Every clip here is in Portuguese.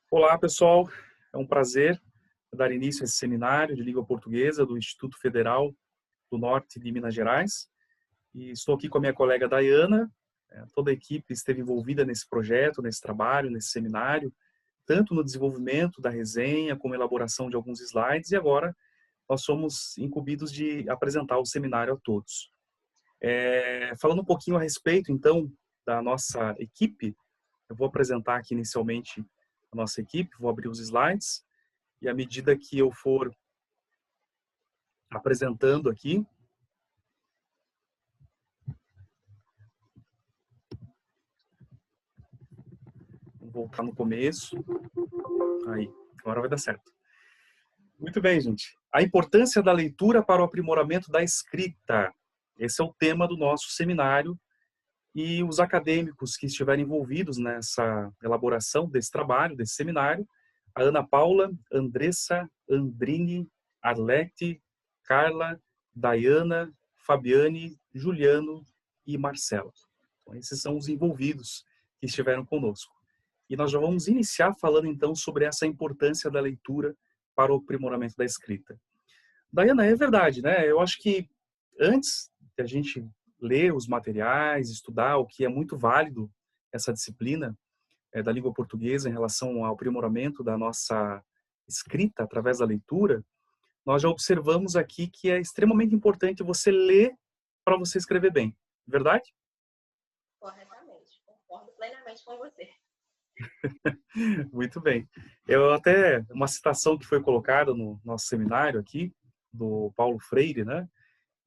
Olá, pessoal. É um prazer dar início a esse seminário de língua portuguesa do Instituto Federal do Norte de Minas Gerais. E estou aqui com a minha colega Dayana. Toda a equipe esteve envolvida nesse projeto, nesse trabalho, nesse seminário, tanto no desenvolvimento da resenha, como elaboração de alguns slides, e agora nós somos incumbidos de apresentar o seminário a todos. Falando um pouquinho a respeito, então, da nossa equipe, eu vou apresentar aqui inicialmente a nossa equipe, vou abrir os slides, e à medida que eu for apresentando aqui, vou voltar no começo, aí, agora vai dar certo. Muito bem, gente. A importância da leitura para o aprimoramento da escrita. Esse é o tema do nosso seminário, e os acadêmicos que estiverem envolvidos nessa elaboração desse trabalho, desse seminário, a Ana Paula, Andressa, Andrini, Arlete, Carla, Dayana, Fabiane, Juliano e Marcela. Então, esses são os envolvidos que estiveram conosco. E nós já vamos iniciar falando então sobre essa importância da leitura para o aprimoramento da escrita. Dayana, é verdade, né? Eu acho que antes de a gente ler os materiais, estudar, o que é muito válido, essa disciplina da língua portuguesa em relação ao aprimoramento da nossa escrita através da leitura, nós já observamos aqui que é extremamente importante você ler para você escrever bem. Verdade? Corretamente, concordo plenamente com você. Muito bem. Eu até, uma citação que foi colocada no nosso seminário aqui, do Paulo Freire, né?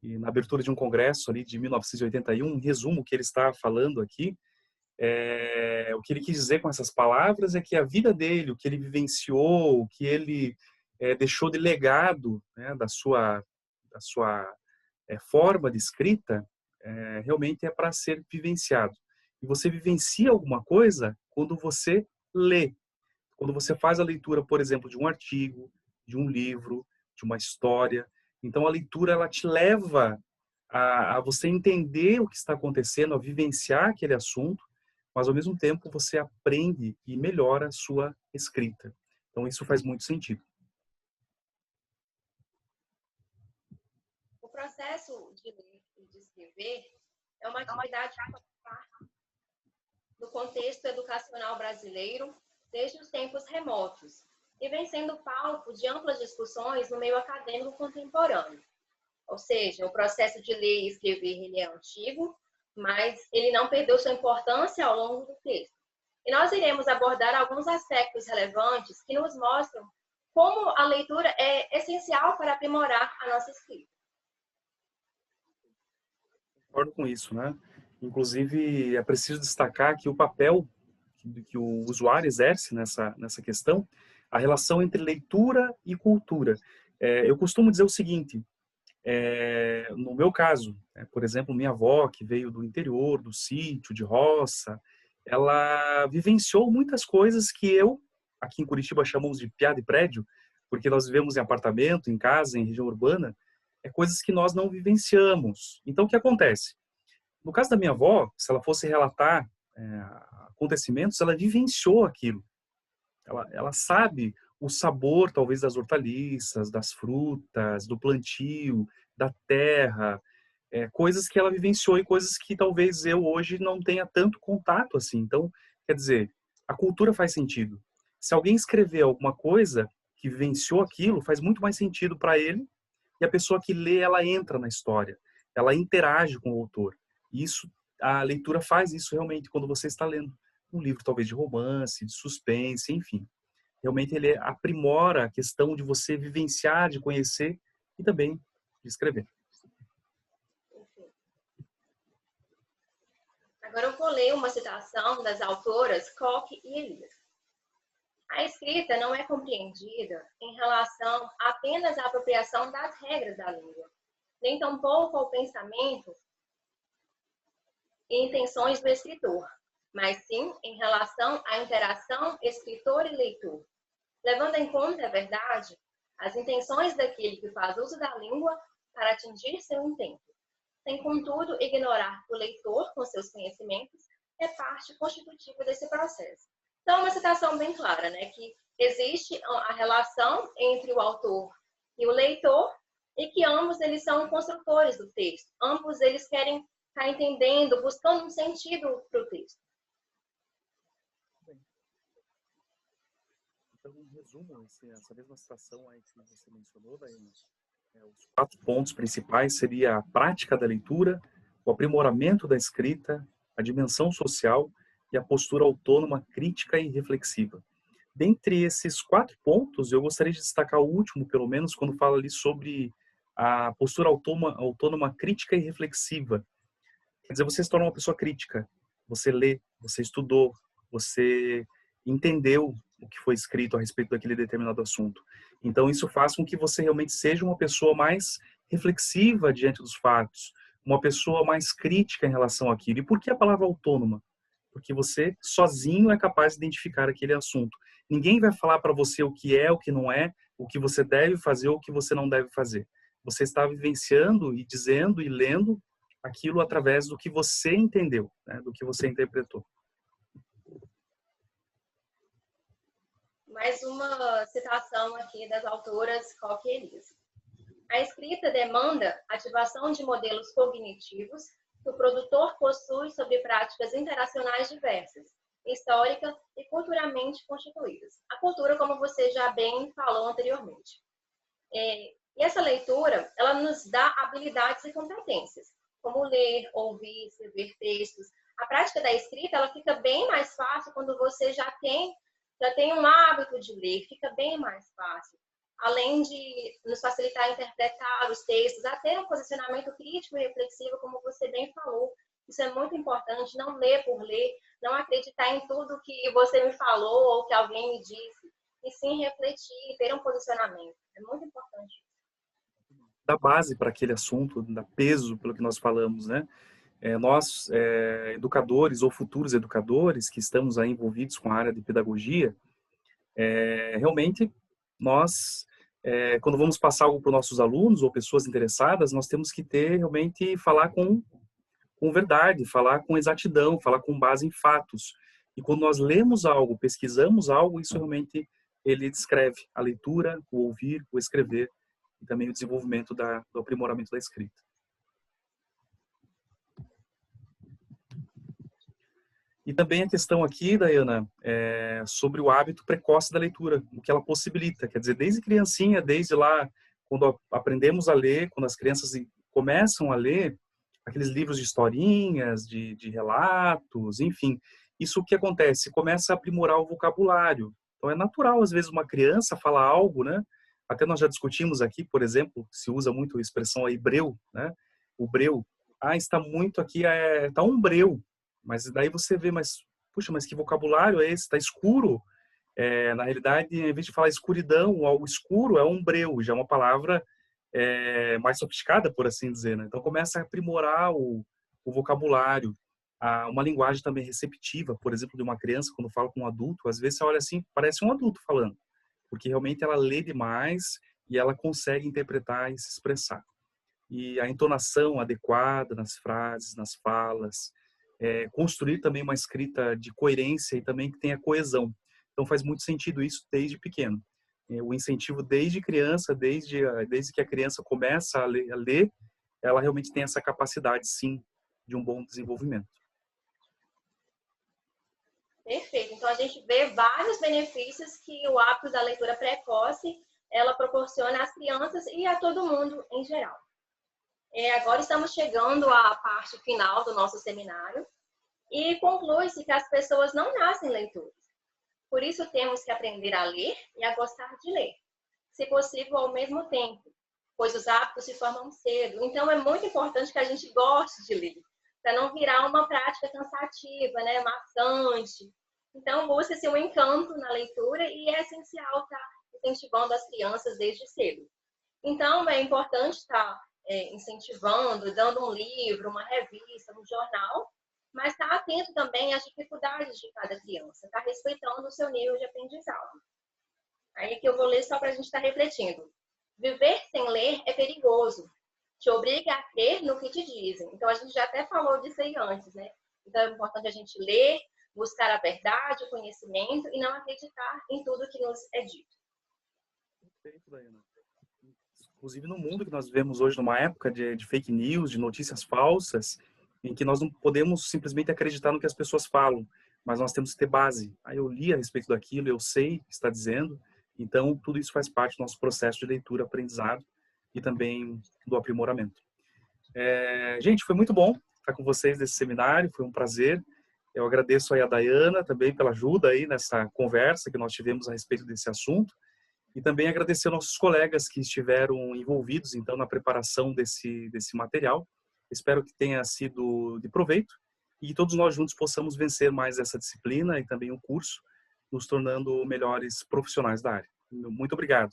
E na abertura de um congresso ali de 1981, em resumo, o que ele está falando aqui, o que ele quis dizer com essas palavras é que a vida dele, o que ele vivenciou, o que ele deixou de legado, né, da sua forma de escrita, realmente é para ser vivenciado. E você vivencia alguma coisa quando você lê. Quando você faz a leitura, por exemplo, de um artigo, de um livro, de uma história. Então, a leitura ela te leva a você entender o que está acontecendo, a vivenciar aquele assunto, mas, ao mesmo tempo, você aprende e melhora a sua escrita. Então, isso faz muito sentido. O processo de ler e de escrever é uma atividade que faz parte do contexto educacional brasileiro desde os tempos remotos e vem sendo palco de amplas discussões no meio acadêmico contemporâneo. Ou seja, o processo de ler e escrever ele é antigo, mas ele não perdeu sua importância ao longo do texto. E nós iremos abordar alguns aspectos relevantes que nos mostram como a leitura é essencial para aprimorar a nossa escrita. Concordo com isso, né? Inclusive, é preciso destacar que o papel que o usuário exerce nessa questão, a relação entre leitura e cultura. Eu costumo dizer o seguinte, no meu caso, por exemplo, minha avó, que veio do interior, do sítio, de roça, ela vivenciou muitas coisas que eu, aqui em Curitiba, chamamos de piada e prédio, porque nós vivemos em apartamento, em casa, em região urbana, coisas que nós não vivenciamos. Então, o que acontece? No caso da minha avó, se ela fosse relatar acontecimentos, ela vivenciou aquilo. Ela sabe o sabor, talvez, das hortaliças, das frutas, do plantio, da terra, coisas que ela vivenciou e coisas que talvez eu hoje não tenha tanto contato assim. Então, quer dizer, a cultura faz sentido. Se alguém escrever alguma coisa que vivenciou aquilo, faz muito mais sentido para ele, e a pessoa que lê, ela entra na história, ela interage com o autor. E isso, a leitura faz isso realmente quando você está lendo um livro talvez de romance, de suspense, enfim. Realmente ele aprimora a questão de você vivenciar, de conhecer e também de escrever. Agora eu vou ler uma citação das autoras Koch e Elias. A escrita não é compreendida em relação apenas à apropriação das regras da língua, nem tampouco ao pensamento e intenções do escritor, mas sim em relação à interação escritor e leitor, levando em conta, é verdade, as intenções daquele que faz uso da língua para atingir seu intento, sem, contudo, ignorar que o leitor, com seus conhecimentos, é parte constitutiva desse processo. Então, é uma citação bem clara, né? Que existe a relação entre o autor e o leitor e que ambos eles são construtores do texto. Ambos eles querem estar entendendo, buscando um sentido para o texto. Então, em resumo, essa mesma citação aí que você mencionou, Daiane, os 4 pontos principais seria a prática da leitura, o aprimoramento da escrita, a dimensão social e a postura autônoma, crítica e reflexiva. Dentre esses 4 pontos, eu gostaria de destacar o último, pelo menos, quando fala ali sobre a postura autônoma, crítica e reflexiva. Quer dizer, você se torna uma pessoa crítica. Você lê, você estudou, você entendeu o que foi escrito a respeito daquele determinado assunto. Então, isso faz com que você realmente seja uma pessoa mais reflexiva diante dos fatos, uma pessoa mais crítica em relação àquilo. E por que a palavra autônoma? Porque você sozinho é capaz de identificar aquele assunto. Ninguém vai falar para você o que é, o que não é, o que você deve fazer ou o que você não deve fazer. Você está vivenciando e dizendo e lendo aquilo através do que você entendeu, né, do que você interpretou. Mais uma citação aqui das autoras Koch e Elise. A escrita demanda ativação de modelos cognitivos que o produtor possui sobre práticas interacionais diversas, histórica e culturalmente constituídas. A cultura, como você já bem falou anteriormente. E essa leitura, ela nos dá habilidades e competências, como ler, ouvir, escrever textos. A prática da escrita, ela fica bem mais fácil quando você já tem um hábito de ler, fica bem mais fácil. Além de nos facilitar a interpretar os textos, a ter um posicionamento crítico e reflexivo, como você bem falou. Isso é muito importante, não ler por ler, não acreditar em tudo que você me falou ou que alguém me disse, e sim refletir, ter um posicionamento. É muito importante. Da base para aquele assunto, da peso pelo que nós falamos, né? Nós, educadores ou futuros educadores que estamos aí envolvidos com a área de pedagogia, realmente nós, quando vamos passar algo para os nossos alunos ou pessoas interessadas, nós temos que ter realmente falar com verdade, falar com exatidão, falar com base em fatos. E quando nós lemos algo, pesquisamos algo, isso realmente ele descreve a leitura, o ouvir, o escrever e também o desenvolvimento do aprimoramento da escrita. E também a questão aqui, Daiana, sobre o hábito precoce da leitura, o que ela possibilita. Quer dizer, desde criancinha, desde lá, quando aprendemos a ler, quando as crianças começam a ler aqueles livros de historinhas, de relatos, enfim, isso o que acontece? Começa a aprimorar o vocabulário. Então é natural, às vezes, uma criança falar algo, né? Até nós já discutimos aqui, por exemplo, se usa muito a expressão aí, breu, né? O breu. Ah, está muito aqui, está um breu. Mas daí você vê, puxa, mas que vocabulário é esse? Está escuro. Na realidade, em vez de falar escuridão, algo escuro é um breu, já é uma palavra mais sofisticada, por assim dizer. Né? Então começa a aprimorar o vocabulário, uma linguagem também receptiva, por exemplo, de uma criança quando fala com um adulto, às vezes você olha assim, parece um adulto falando, porque realmente ela lê demais e ela consegue interpretar e se expressar. E a entonação adequada nas frases, nas falas, construir também uma escrita de coerência e também que tenha coesão. Então faz muito sentido isso desde pequeno. O incentivo desde criança, desde que a criança começa a ler, ela realmente tem essa capacidade, sim, de um bom desenvolvimento. Perfeito. Então, a gente vê vários benefícios que o hábito da leitura precoce, ela proporciona às crianças e a todo mundo em geral. Agora estamos chegando à parte final do nosso seminário e conclui-se que as pessoas não nascem leitores. Por isso, temos que aprender a ler e a gostar de ler, se possível ao mesmo tempo, pois os hábitos se formam cedo. Então, é muito importante que a gente goste de ler, para não virar uma prática cansativa, né, maçante. Então, busca-se um encanto na leitura e é essencial estar incentivando as crianças desde cedo. Então, é importante estar incentivando, dando um livro, uma revista, um jornal, mas estar atento também às dificuldades de cada criança, estar respeitando o seu nível de aprendizado. Aí que eu vou ler só para a gente estar refletindo. Viver sem ler é perigoso. Te obriga a crer no que te dizem. Então, a gente já até falou disso aí antes, né? Então, é importante a gente ler, buscar a verdade, o conhecimento e não acreditar em tudo que nos é dito. Perfeito, Daiana. Inclusive no mundo que nós vivemos hoje, numa época de fake news, de notícias falsas, em que nós não podemos simplesmente acreditar no que as pessoas falam, mas nós temos que ter base. Aí eu li a respeito daquilo, eu sei o que está dizendo, então tudo isso faz parte do nosso processo de leitura, aprendizado e também do aprimoramento. Gente, foi muito bom estar com vocês nesse seminário, foi um prazer. Eu agradeço aí a Daiana também pela ajuda aí nessa conversa que nós tivemos a respeito desse assunto. E também agradecer aos nossos colegas que estiveram envolvidos, então, na preparação desse material. Espero que tenha sido de proveito e que todos nós juntos possamos vencer mais essa disciplina e também o curso, nos tornando melhores profissionais da área. Muito obrigado.